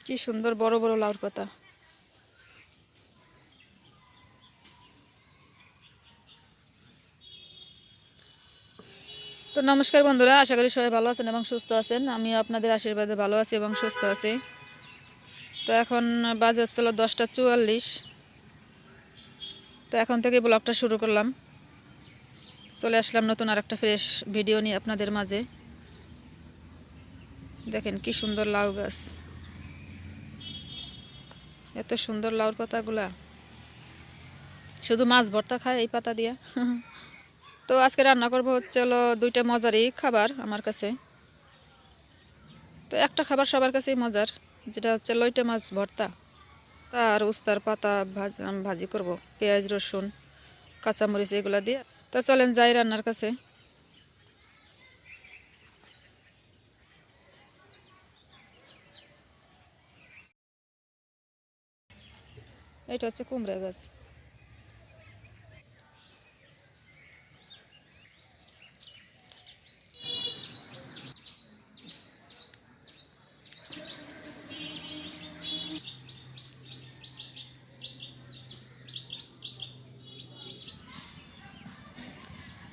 কি সুন্দর বড় বড় লাউর পাতা। তো নমস্কার বন্ধুরা, আশা করি সবাই ভালো আছেন এবং সুস্থ আছেন। আমি আপনাদের আশীর্বাদে ভালো আছি এবং সুস্থ আছি। তো এখন বাজে হচ্ছিল 10টা 44। তো এখন থেকে ব্লগটা শুরু করলাম। চলে আসলাম নতুন আরেকটা ফ্রেশ ভিডিও নিয়ে আপনাদের মাঝে। দেখেন কি সুন্দর লাউ গাছ, এত সুন্দর লাউর পাতাগুলা, শুধু মাছ ভর্তা খায় এই পাতা দিয়া। তো আজকে রান্না করবো হচ্ছে হলো দুইটা মজারই খাবার আমার কাছে। তো একটা খাবার সবার কাছেই মজার, যেটা হচ্ছে লইটে মাছ ভর্তা, আর উস্তার পাতা ভাজি করব, পেঁয়াজ রসুন কাঁচামরিচ এগুলো দিয়ে। তা চলেন যাই রান্নার কাছে। এটা হচ্ছে কুমড়া গাছ।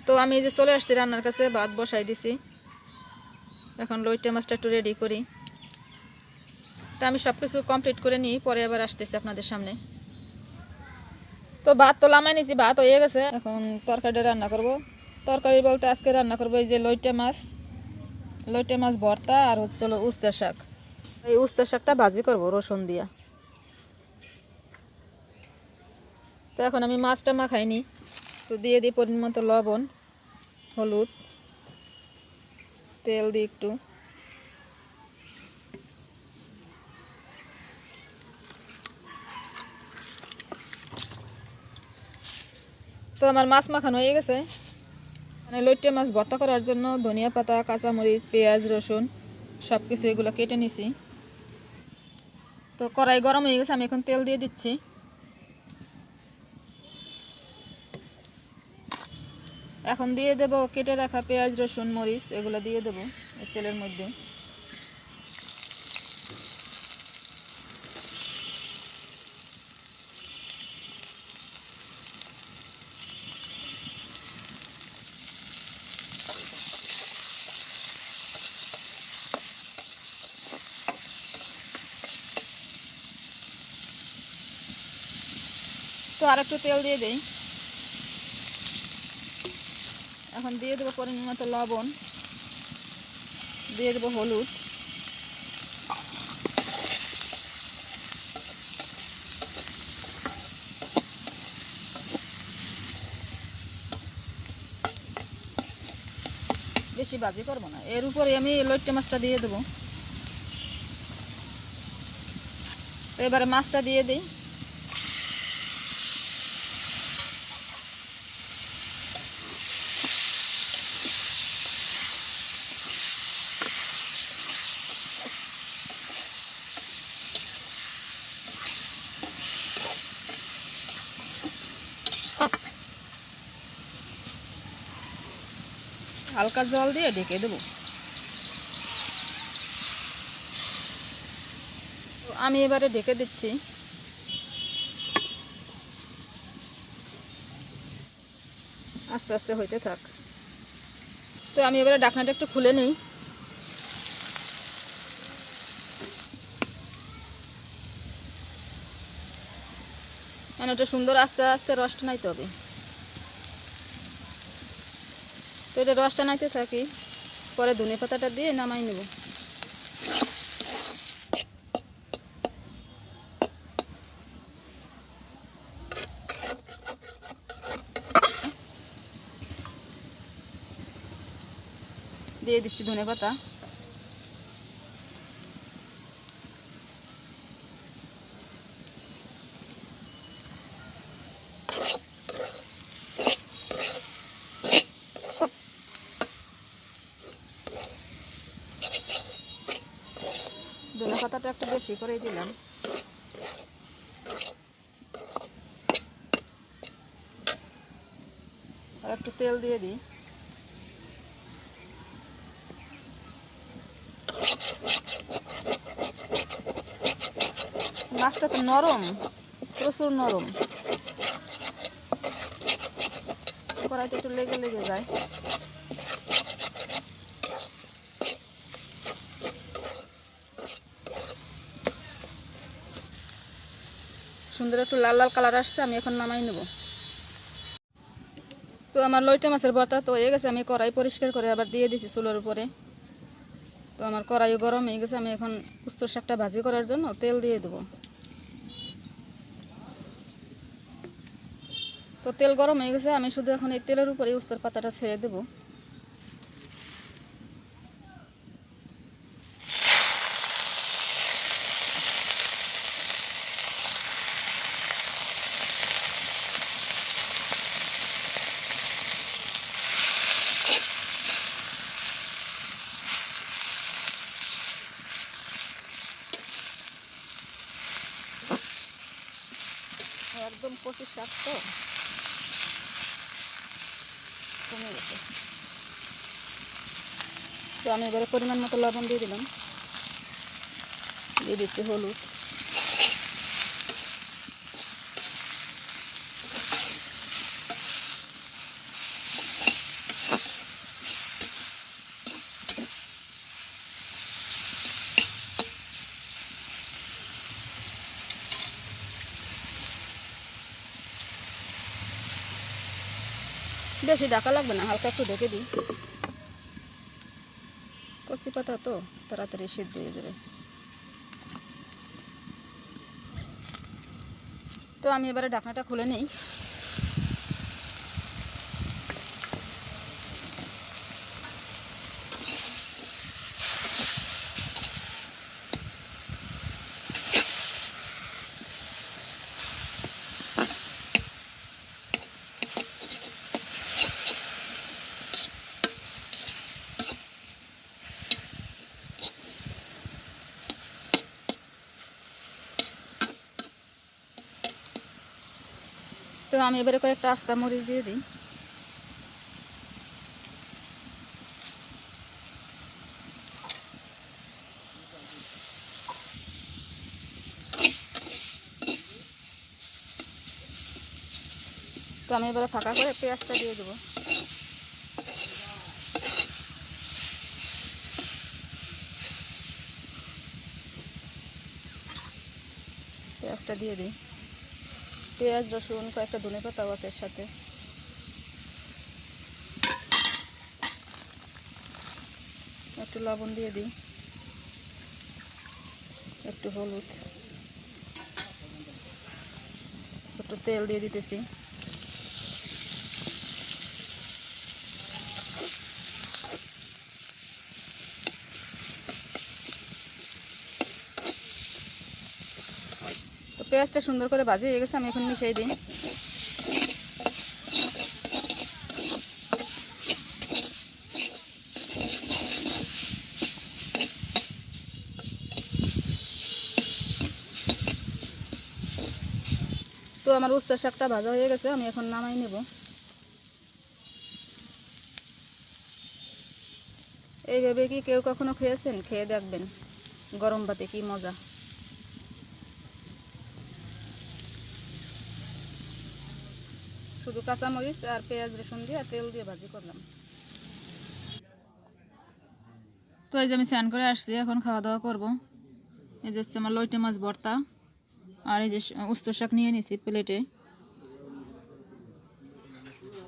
তো আমি এই যে চলে আসছি রান্নার কাছে, ভাত বসাই দিছি। এখন লইটে মাছটা একটু রেডি করি। তা আমি সব কিছু কমপ্লিট করে নিই, পরে আবার আসতেছি আপনাদের সামনে। তো ভাত তো লামাই নিছি, ভাত হয়ে গেছে। এখন তরকারিটা রান্না করব। তরকারি বলতে আজকে রান্না করবো এই যে লইটে মাছ ভর্তা, আর হচ্ছে হলো উস্তা শাক। এই উস্তা শাকটা ভাজি করব রসুন দিয়া। তো এখন আমি মাছটা মাখাইনি, তো দিয়ে দিই পরিমাণ মতো লবণ, হলুদ, তেল দিই একটু। তো আমার মাছ মাখানো হয়ে গেছে। মানে লইটে মাছ ভর্তা করার জন্য ধনিয়া পাতা, কাঁচামরিচ, পেঁয়াজ রসুন সব কিছু এগুলো কেটে নিছি। তো কড়াই গরম হয়ে গেছে, আমি এখন তেল দিয়ে দিচ্ছি। এখন দিয়ে দেব কেটে রাখা পেঁয়াজ রসুন মরিচ, এগুলো দিয়ে দেবো এই তেলের মধ্যে। তো আর একটু তেল দিয়ে দেই। এখন দিয়ে দেবো পরিমাণ মতো লবণ, দিয়ে দেবো হলুদ, বেশি ভাজি করবো না। এর উপরে আমি লইট্টে মাছটা দিয়ে দেবো। তো এবারে মাছটা দিয়ে দিই। হালকা জল দিয়ে ঢেকে দেবো। তো আমি এবারে ঢেকে দিচ্ছি। আস্তে আস্তে হইতে থাক। তো আমি এবারে ঢাকনাটা একটু খুলে নিই। মানে ওটা সুন্দর আস্তে আস্তে রসটা নাইতে হবে। তো এটা রসটা নাইতে থাকি, পরে ধনে পাতাটা দিয়ে নামাই নেব। দিয়ে দিচ্ছি ধনে পাতা। ধনে পাতাটা একটু বেশি করেই দিলাম। আর একটু তেল দিয়ে দিই। মাছটা তো নরম, প্রচুর নরম, কড়াইতে একটু লেগে লেগে যায়। সুন্দর একটু লাল লাল কালার আসছে, আমি এখন নামাই নেব। তো আমার লইটে মাছের ভর্তা তো হয়ে গেছে, আমি কড়াই পরিষ্কার করে আবার দিয়ে দিছি চুলোর উপরে। তো আমার কড়াইও গরম হয়ে গেছে, আমি এখন উস্তর শাকটা ভাজি করার জন্য তেল দিয়ে দেবো। তো তেল গরম হয়ে গেছে, আমি শুধু এখন এই তেলের উপরে উস্তর পাতাটা ছেড়ে দেবো। একদম কচি শাক তো কমে গেছে। তো আমি এবারে পরিমাণ মতো লবণ দিয়ে দিলাম, দিয়ে দিচ্ছি হলুদ, বেশি ঢাকা লাগবে না, হালকা একটু ঢেকে দিই, কচি পাতা তো তাড়াতাড়ি সিদ্ধ হয়ে যাবে। তো আমি এবারে ঢাকনাটা খুলে নিই। তো আমি এবারে কয়েকটা আস্তা মরিচ দিয়ে দিই। তো আমি এবারে ফাঁকা করে পেঁয়াজটা দিয়ে দেবো। পেঁয়াজটা দিয়ে দিই, পেঁয়াজ রসুন কয়েকটা ধনেপাতা আছে এর সাথে, একটু লবণ দিয়ে দিই, একটু হলুদ, একটু তেল দিয়ে দিতেছি। তো পেঁয়াজটা সুন্দর করে ভাজি হয়ে গেছে, আমি এখন মিশিয়ে দিই। তো আমার উস্তার শাকটা ভাজা হয়ে গেছে, আমি এখন নামাই নেব। এইভাবে কি কেউ কখনো খেয়েছেন? খেয়ে দেখবেন, গরম ভাতে কি মজা। শুধু কাঁচামরিচ আর পেঁয়াজ রসুন দিয়ে আর তেল দিয়ে ভাজি করলাম। তো এই যে আমি স্নান করে আসছি, এখন খাওয়া দাওয়া করবো। এই যে হচ্ছে আমার লইটে মাছ ভর্তা, আর এই যে উস্ত শাক নিয়ে নিয়েছি প্লেটে।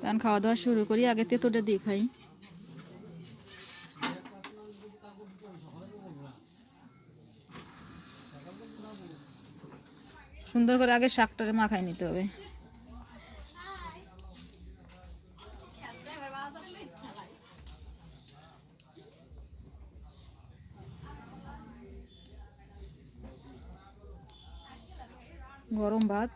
তখন খাওয়া দাওয়া শুরু করি, আগে তেঁতুলটা দিয়ে খাই। সুন্দর করে আগে শাকটারে মাখাই নিতে হবে। গরম ভাত,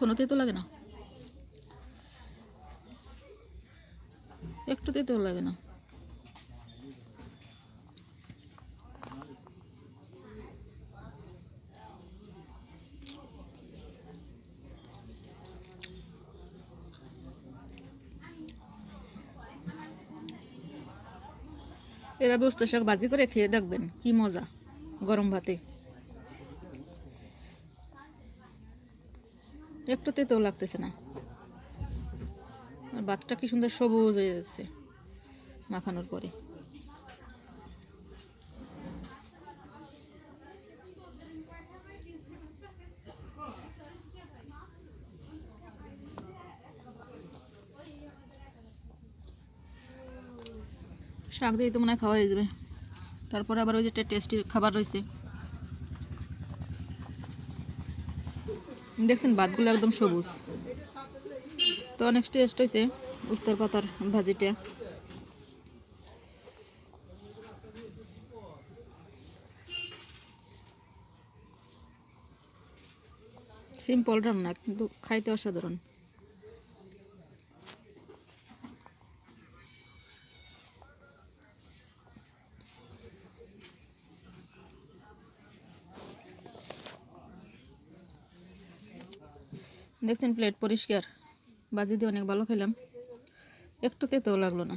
কোনো তেতো লাগে না, একটু তেতো লাগে না। এভাবে উস্তা শাক ভাজি করে খেয়ে দেখবেন কি মজা গরম ভাতে। একটু তেতো লাগতেছে না, আর ভাতটা কি সুন্দর সবুজ হয়ে যাচ্ছে মাখানোর পরে। শাক দিয়ে তো মনে হয় খাওয়া হয়ে যাবে। তারপরে আবার ওই যে টেস্টি খাবার রয়েছে, দেখছেন ভাতগুলো একদম সবুজ, তো অনেক টেস্ট হয়েছে উস্তার পাতার ভাজিটা। সিম্পল রান্না কিন্তু খাইতে অসাধারণ। দেখছেন প্লেট পরিষ্কার, ভাজি দিয়ে অনেক ভালো খেলাম, একটু তেতেও লাগলো না।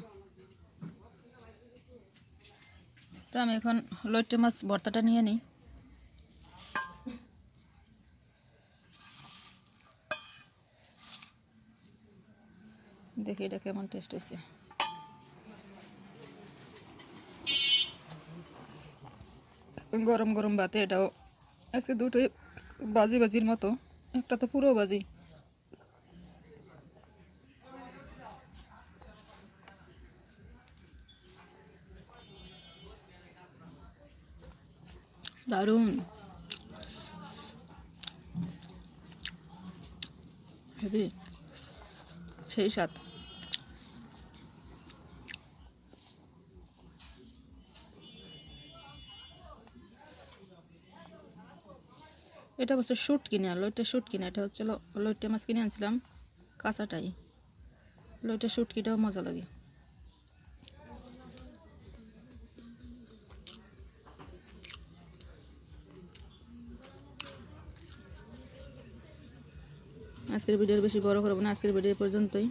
তো আমি এখন লইট্টে মাছ ভর্তাটা নিয়ে নিই। দেখি এটা কেমন টেস্ট হয়েছে। গরম গরম ভাতে এটাও আজকে দুটোই বাজি বাজির মতো, একটা তো পুরো বাজি। দারুণ, হেভি, সেই স্বাদ। এটা হচ্ছে শুট কিনে, লইটে শুট কিনে, এটা হচ্ছে লইটে মাছ কিনে আনছিলাম কাঁচাটাই। লইটে শুটকিটাও মজা লাগে। আজকের ভিডিও বেশি বড় করবো না, আজকের ভিডিও পর্যন্তই।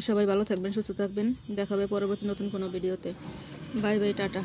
সবাই ভালো থাকবেন, সুস্থ থাকবেন, দেখাবে পরবর্তী নতুন কোনো ভিডিওতে। Bye bye, tata.